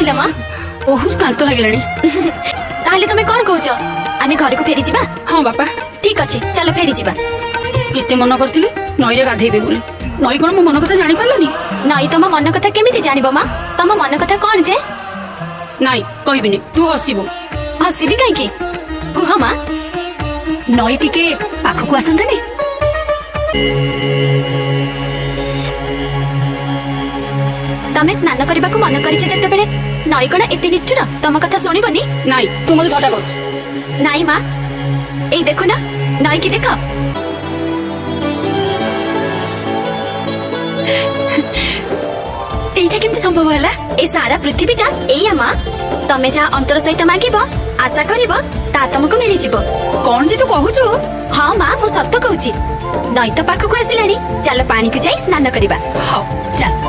କହିଲ ମା? ବହୁତ କାନ୍ତ ଲାଗିଲାଣି। ତାହେଲେ ତମେ କଣ କହୁଛ? ଆମେ ଘରକୁ ଫେରି ଯିବା? ହଁ ବାପା, ଠିକ ଅଛି, ଚାଲ ଫେରି ଯିବା। କେତେ ମନ କରିଥିଲି ନଈରେ ଗାଧେଇବେ ବୋଲି। ନଈ କଣ ମୋ ମନ କଥା ଜାଣି ପାରିଲାନି? ନଈ ତମ ମନ କଥା କେମିତି ଜାଣିବ ମା? ତମ ମନ କଥା କଣ ଯେ? ନାଇଁ କହିବିନି, ତୁ ହସିବୁ। ହସିବି କାହିଁକି? କୁହ ମା। ନଈ ଟିକେ ପାଖକୁ ଆସନ୍ତାନି? ତମେ ସ୍ନାନ କରିବାକୁ ମନ କରିଛ ଯେତେବେଳେ ନଈ କଣ ଏତେ ନିଷ୍ଠୁର ତମ କଥା ଶୁଣିବନି? ନାଇଁ, ତୁ ମତେ ଥଟ୍ଟା କର। ନାଇଁ ମା, ଏଇ ଦେଖୁ ନା, ନଈକି ଦେଖ। এইটা কেমতি সম্ভব হলা? এই সারা পৃথিবীটা এইয়া মা। তমে যা অন্তর সহিত মাগিব, আশা করিব, তা তমକୁ ମିଳିଯିବ। কোন যে তু কহুଛୁ? ହଁ ମା, ମୁଁ ସତ କହୁଛି। ନଈ ତ ପାଖକୁ ଆସିଲାଣି, ଚାଲ ପାଣିକୁ ଯାଇ ସ୍ନାନ କରିବା। ହଉ ଚାଲ।